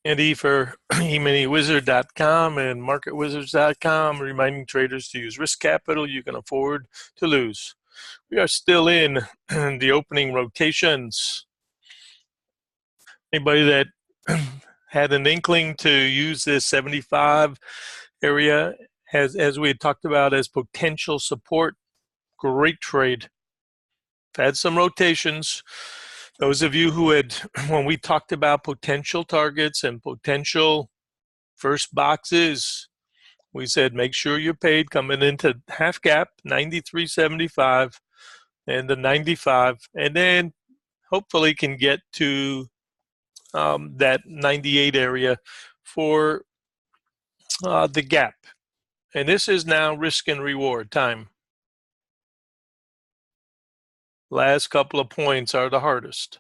Andy for eMiniWizard.com and MarketWizards.com, reminding traders to use risk capital you can afford to lose. We are still in the opening rotations. Anybody that had an inkling to use this 75 area as we had talked about as potential support, great trade. Had some rotations. Those of you who had, when we talked about potential targets and potential first boxes, we said make sure you're paid coming into half gap 93.75 and the 95, and then hopefully can get to that 98 area for the gap. And this is now risk and reward time. Last couple of points are the hardest.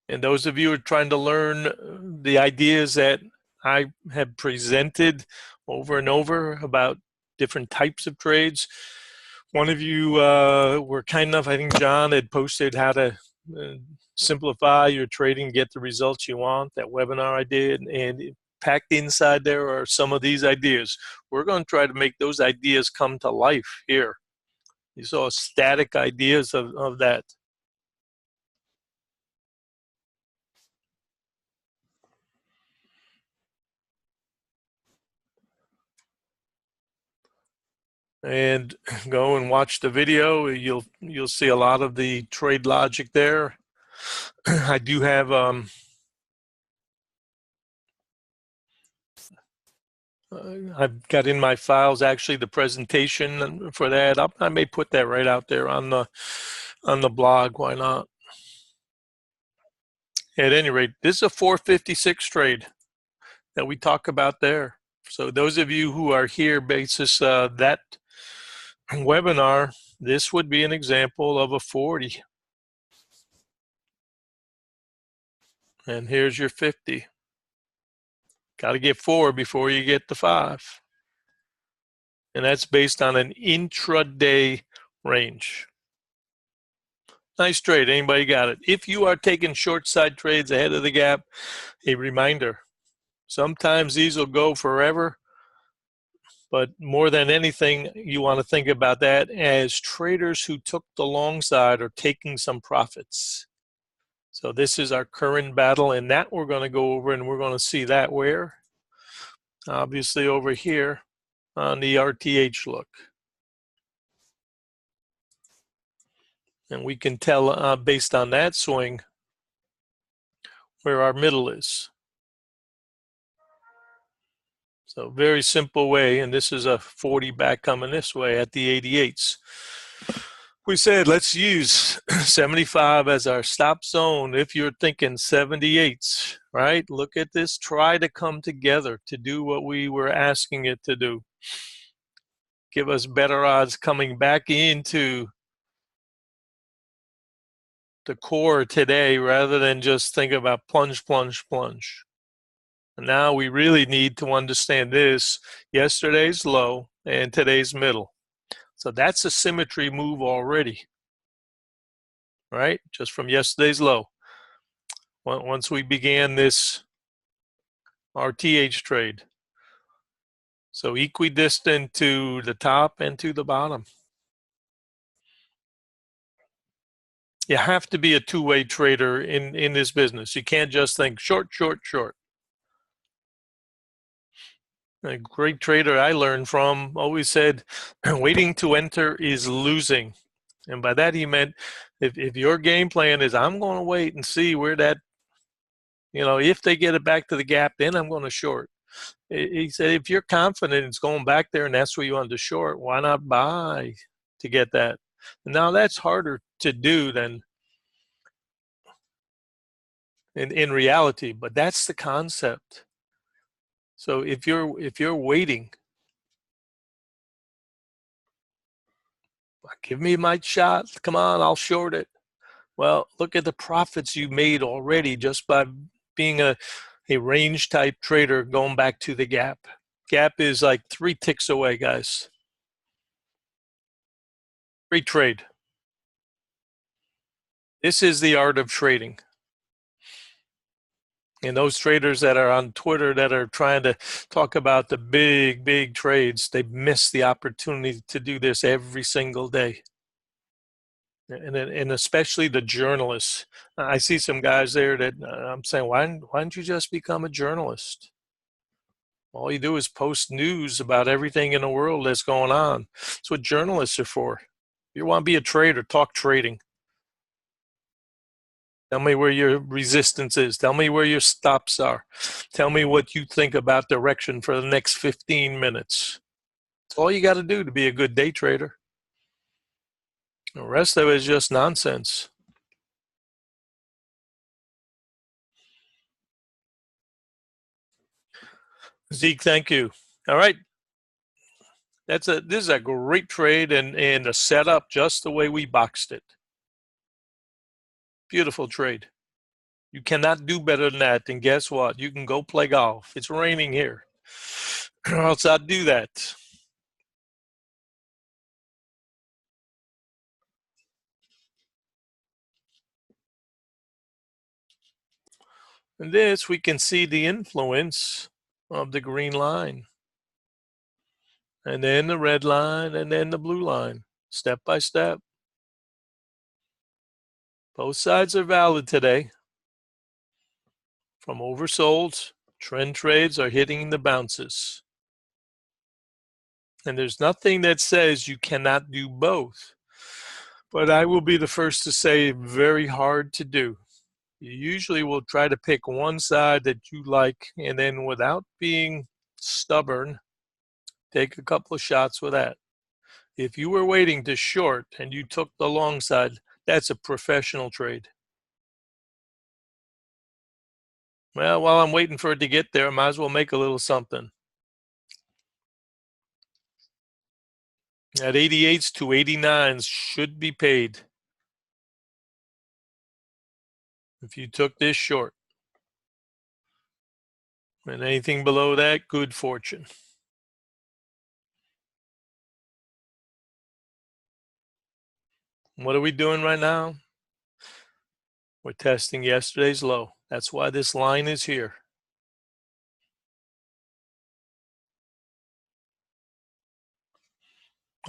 And those of you who are trying to learn the ideas that I have presented over and over about different types of trades, one of you were kind enough, I think John had posted how to simplify your trading, get the results you want, that webinar I did, and packed inside there are some of these ideas. We're going to try to make those ideas come to life here. You saw static ideas of that. And go and watch the video. You'll see a lot of the trade logic there. I do have I've got in my files actually the presentation for that. I may put that right out there on the blog. Why not? At any rate, this is a 456 trade that we talk about there. So those of you who are here basis that webinar, this would be an example of a 40. And here's your 50. Got to get 4 before you get the 5. And that's based on an intraday range. Nice trade. Anybody got it? If you are taking short side trades ahead of the gap, a reminder, sometimes these will go forever. But more than anything, you want to think about that as traders who took the long side are taking some profits. So this is our current battle, and that we're going to go over, and we're going to see that where? Obviously over here on the RTH look. And we can tell based on that swing where our middle is. So very simple way, and this is a 40 back coming this way at the 88s. We said let's use 75 as our stop zone. If you're thinking 78s, right? Look at this, try to come together to do what we were asking it to do. Give us better odds coming back into the core today rather than just think about plunge, plunge, plunge. And now we really need to understand this, yesterday's low and today's middle. So that's a symmetry move already, right? Just from yesterday's low. Once we began this RTH trade. So equidistant to the top and to the bottom. You have to be a two-way trader in this business. You can't just think short, short, short. A great trader I learned from always said, waiting to enter is losing. And by that he meant if your game plan is I'm going to wait and see where that, if they get it back to the gap, then I'm going to short. He said if you're confident it's going back there and that's where you want to short, why not buy to get that? Now that's harder to do than in reality, but that's the concept. So if you're waiting, give me my shot. Come on, I'll short it. Well, look at the profits you made already just by being a range type trader going back to the gap. Gap is like 3 ticks away, guys. Great trade. This is the art of trading. And those traders that are on Twitter that are trying to talk about the big, big trades, they miss the opportunity to do this every single day. And especially the journalists. I see some guys there that I'm saying, why don't you just become a journalist? All you do is post news about everything in the world that's going on. That's what journalists are for. If you want to be a trader, talk trading. Tell me where your resistance is. Tell me where your stops are. Tell me what you think about direction for the next 15 minutes. That's all you got to do to be a good day trader. The rest of it is just nonsense. Zeke, thank you. All right. This is a great trade and a setup just the way we boxed it. Beautiful trade. You cannot do better than that. And guess what? You can go play golf. It's raining here. Or else I'd do that. In this, we can see the influence of the green line. And then the red line, and then the blue line, step by step. Both sides are valid today. From oversolds, trend trades are hitting the bounces. And there's nothing that says you cannot do both. But I will be the first to say very hard to do. You usually will try to pick one side that you like, and then without being stubborn, take a couple of shots with that. If you were waiting to short and you took the long side, that's a professional trade. Well, while I'm waiting for it to get there, I might as well make a little something. At 88s to 89s should be paid if you took this short. And anything below that, good fortune. What are we doing right now? We're testing yesterday's low. That's why this line is here.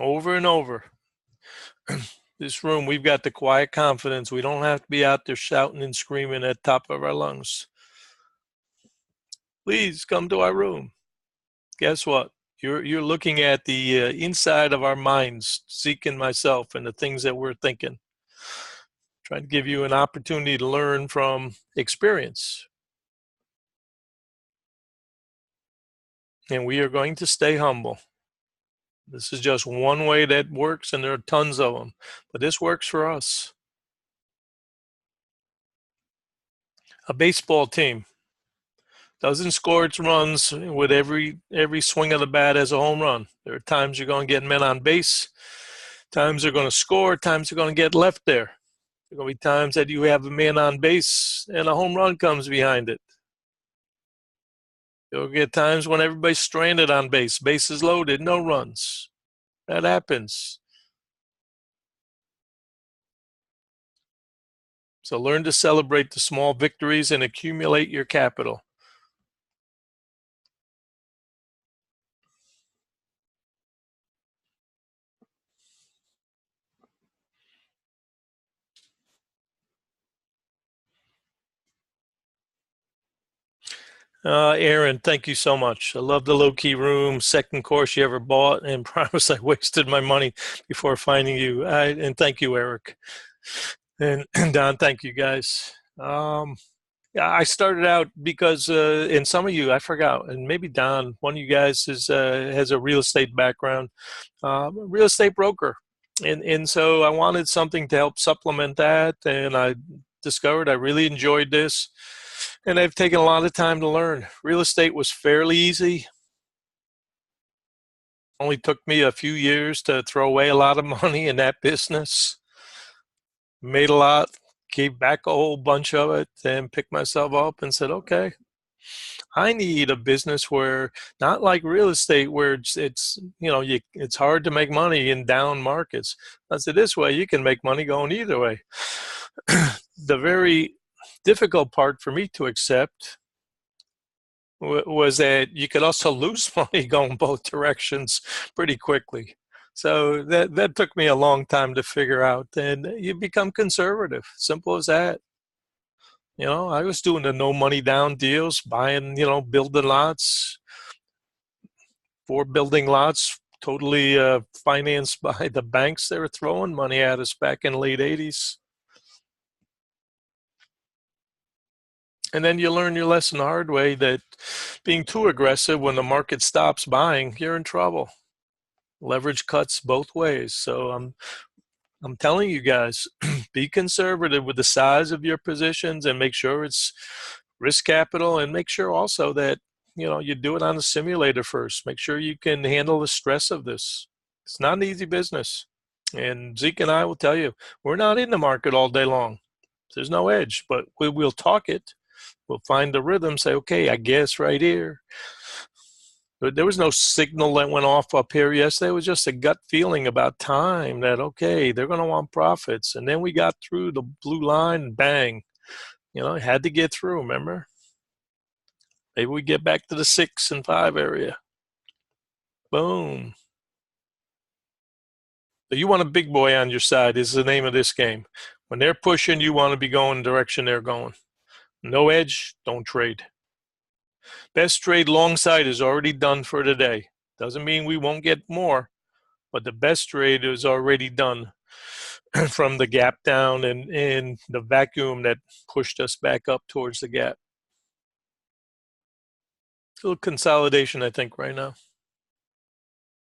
Over and over. This room, we've got the quiet confidence. We don't have to be out there shouting and screaming at the top of our lungs. Please come to our room. Guess what? You're looking at the inside of our minds, Zeke and myself, and the things that we're thinking. Trying to give you an opportunity to learn from experience. And we are going to stay humble. This is just one way that works, and there are tons of them. But this works for us. A baseball team doesn't score its runs with every swing of the bat as a home run. There are times you're going to get men on base, times they're going to score, times they're going to get left there. There are going to be times that you have a man on base and a home run comes behind it. You'll get times when everybody's stranded on base, bases loaded, no runs. That happens. So learn to celebrate the small victories and accumulate your capital. Aaron, thank you so much. I love the low-key room. Second course you ever bought, and promise I wasted my money before finding you. And thank you, Eric. And Don, thank you, guys. Yeah, I started out because, and some of you, I forgot, and maybe Don, one of you guys has a real estate background, real estate broker. And so I wanted something to help supplement that, and I discovered I really enjoyed this. And I've taken a lot of time to learn. Real estate was fairly easy. Only took me a few years to throw away a lot of money in that business. Made a lot, gave back a whole bunch of it, and picked myself up and said, okay, I need a business where, not like real estate, where it's it's hard to make money in down markets. I said, this way you can make money going either way. The very difficult part for me to accept was that you could also lose money going both directions pretty quickly. So that took me a long time to figure out. And you become conservative. Simple as that. I was doing the no money down deals, buying, building lots, 4 building lots, totally financed by the banks. They were throwing money at us back in the late 80s. And then you learn your lesson the hard way that being too aggressive when the market stops buying, you're in trouble. Leverage cuts both ways. So I'm telling you guys, be conservative with the size of your positions and make sure it's risk capital, and make sure also that you do it on a simulator first. Make sure you can handle the stress of this. It's not an easy business. And Zeke and I will tell you, we're not in the market all day long. There's no edge, but we'll talk it. We'll find the rhythm, say, okay, I guess right here. But there was no signal that went off up here yesterday. It was just a gut feeling about time that, okay, they're going to want profits. And then we got through the blue line and bang. It had to get through, remember? Maybe we get back to the 6 and 5 area. Boom. So you want a big boy on your side is the name of this game. When they're pushing, you want to be going the direction they're going. No edge, don't trade. Best trade long side is already done for today. Doesn't mean we won't get more, but the best trade is already done from the gap down and the vacuum that pushed us back up towards the gap. A little consolidation, I think, right now.